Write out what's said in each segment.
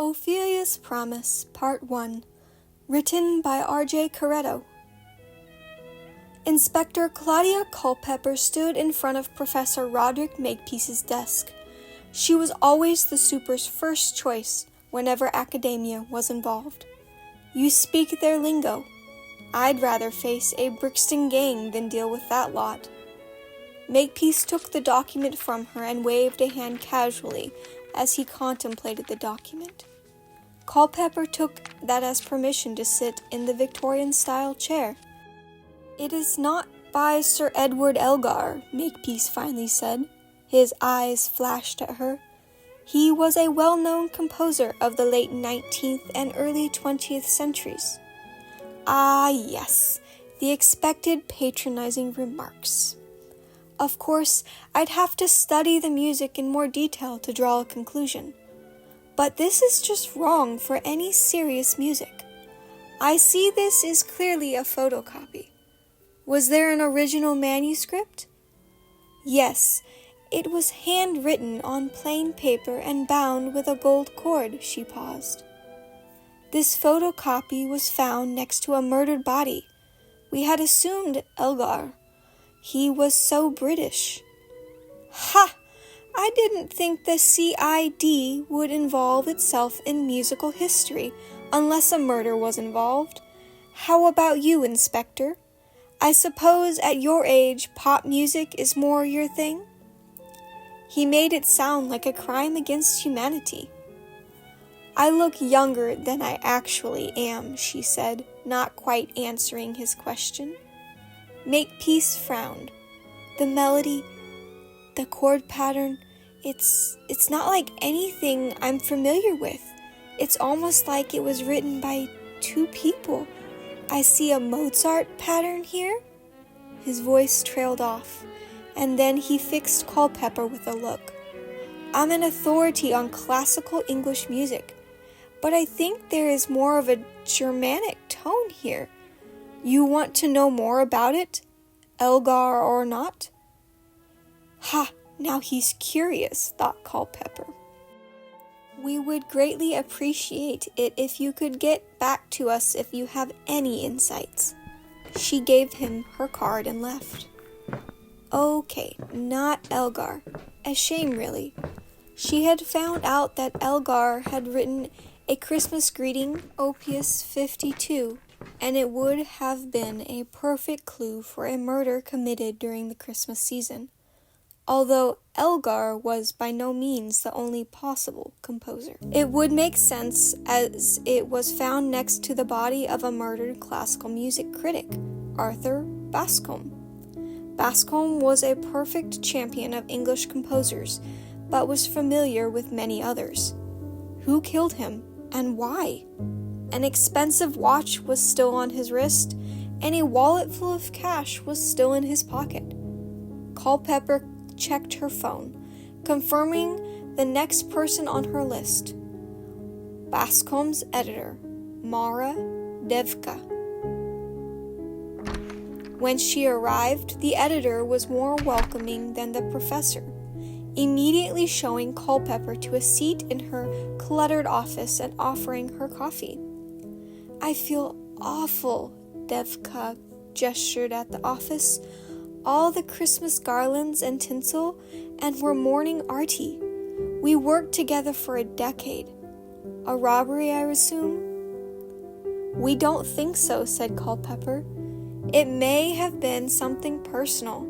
Ophelia's Promise, Part 1, written by R.J. Koreto. Inspector Claudia Culpepper stood in front of Professor Roderick Makepeace's desk. She was always the super's first choice whenever academia was involved. You speak their lingo. I'd rather face a Brixton gang than deal with that lot. Makepeace took the document from her and waved a hand casually as he contemplated the document. Culpepper took that as permission to sit in the Victorian-style chair. "It is not by Sir Edward Elgar," Makepeace finally said. His eyes flashed at her. He was a well-known composer of the late 19th and early 20th centuries. Ah, yes, the expected patronizing remarks. Of course, I'd have to study the music in more detail to draw a conclusion. But this is just wrong for any serious music. I see this is clearly a photocopy. Was there an original manuscript? Yes, it was handwritten on plain paper and bound with a gold cord, she paused. This photocopy was found next to a murdered body. We had assumed Elgar. He was so British. Ha! I didn't think the CID would involve itself in musical history unless a murder was involved. How about you, Inspector? I suppose at your age pop music is more your thing? He made it sound like a crime against humanity. I look younger than I actually am, she said, not quite answering his question. Makepeace frowned. The melody, the chord pattern, it's not like anything I'm familiar with. It's almost like it was written by two people. I see a Mozart pattern here. His voice trailed off, and then he fixed Culpepper with a look. I'm an authority on classical English music, but I think there is more of a Germanic tone here. You want to know more about it, Elgar or not? Ha! Now he's curious, thought Culpepper. We would greatly appreciate it if you could get back to us if you have any insights. She gave him her card and left. Okay, not Elgar. A shame, really. She had found out that Elgar had written a Christmas greeting, Opus 52, and it would have been a perfect clue for a murder committed during the Christmas season. Although Elgar was by no means the only possible composer. It would make sense as it was found next to the body of a murdered classical music critic, Arthur Bascombe. Bascombe was a perfect champion of English composers, but was familiar with many others. Who killed him, and why? An expensive watch was still on his wrist, and a wallet full of cash was still in his pocket. Culpepper checked her phone, confirming the next person on her list. Bascombe's editor, Mara Devka. When she arrived, the editor was more welcoming than the professor, immediately showing Culpepper to a seat in her cluttered office and offering her coffee. I feel awful, Devka gestured at the office. All the Christmas garlands and tinsel, and we're mourning Artie. We worked together for a decade. A robbery, I assume? We don't think so, said Culpepper. It may have been something personal.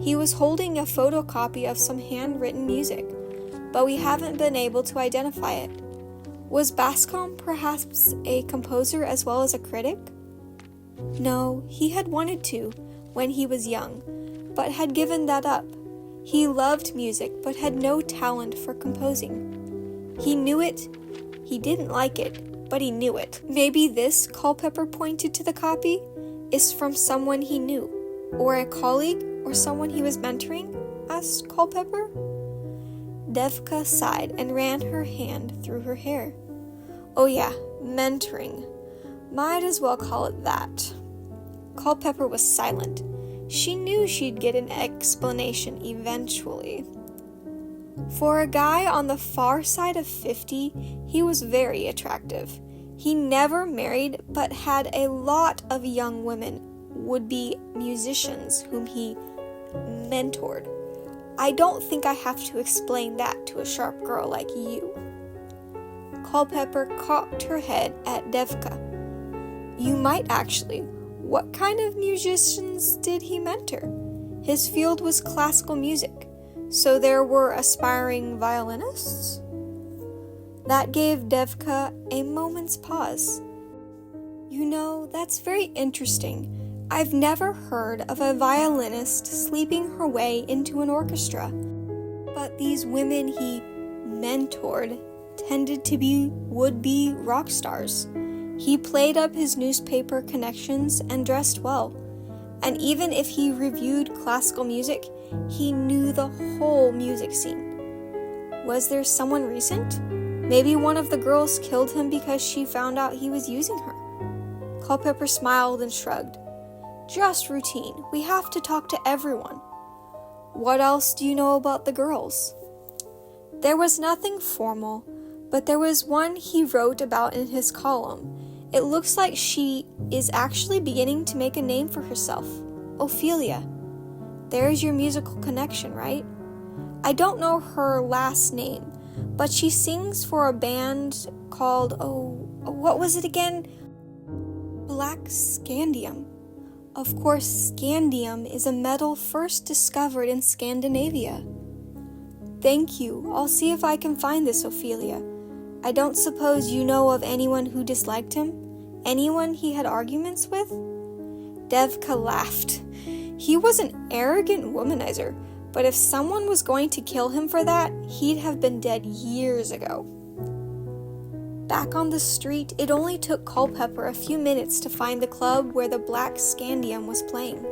He was holding a photocopy of some handwritten music, but we haven't been able to identify it. Was Bascombe perhaps a composer as well as a critic? No, he had wanted to when he was young, but had given that up. He loved music, but had no talent for composing. He knew it. He didn't like it, but he knew it. Maybe this, Culpepper pointed to the copy, is from someone he knew, or a colleague, or someone he was mentoring, asked Culpepper. Devka sighed and ran her hand through her hair. Oh yeah, mentoring. Might as well call it that. Culpepper was silent. She knew she'd get an explanation eventually. For a guy on the far side of 50, he was very attractive. He never married, but had a lot of young women, would-be musicians, whom he mentored. I don't think I have to explain that to a sharp girl like you. Culpepper cocked her head at Devka. You might actually. What kind of musicians did he mentor? His field was classical music, so there were aspiring violinists? That gave Devka a moment's pause. You know, that's very interesting. I've never heard of a violinist sleeping her way into an orchestra. But these women he mentored tended to be would-be rock stars. He played up his newspaper connections and dressed well. And even if he reviewed classical music, he knew the whole music scene. Was there someone recent? Maybe one of the girls killed him because she found out he was using her. Culpepper smiled and shrugged. Just routine. We have to talk to everyone. What else do you know about the girls? There was nothing formal, but there was one he wrote about in his column. It looks like she is actually beginning to make a name for herself. Ophelia. There's your musical connection, right? I don't know her last name, but she sings for a band called, what was it again? Black Scandium. Of course, scandium is a metal first discovered in Scandinavia. Thank you. I'll see if I can find this Ophelia. I don't suppose you know of anyone who disliked him? Anyone he had arguments with? Devka laughed. He was an arrogant womanizer, but if someone was going to kill him for that, he'd have been dead years ago. Back on the street, it only took Culpepper a few minutes to find the club where the Black Scandium was playing,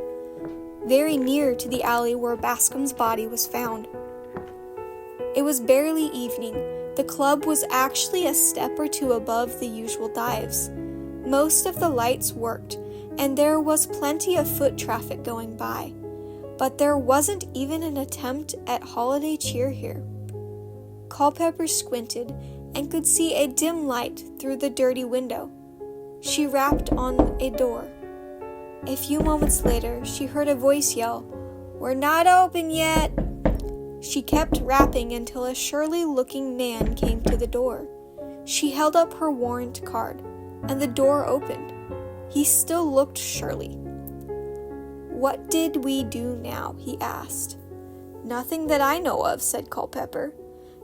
very near to the alley where Bascom's body was found. It was barely evening. The club was actually a step or two above the usual dives. Most of the lights worked, and there was plenty of foot traffic going by, but there wasn't even an attempt at holiday cheer here. Culpepper squinted and could see a dim light through the dirty window. She rapped on a door. A few moments later, she heard a voice yell, "We're not open yet!" She kept rapping until a surly-looking man came to the door. She held up her warrant card, and the door opened. He still looked surly. "What did we do now?" he asked. "Nothing that I know of," said Culpepper.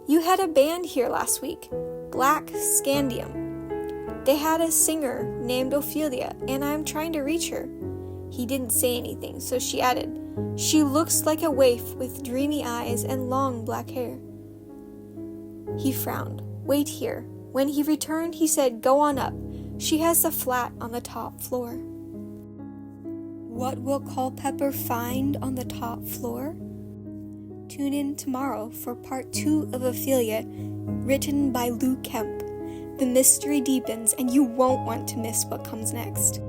"You had a band here last week, Black Scandium. They had a singer named Ophelia, and I'm trying to reach her." He didn't say anything, so she added, "She looks like a waif with dreamy eyes and long black hair." He frowned. "Wait here." When he returned, he said, "Go on up. She has a flat on the top floor." What will Culpepper find on the top floor? Tune in tomorrow for part 2 of Ophelia, written by Lou Kemp. The mystery deepens, and you won't want to miss what comes next.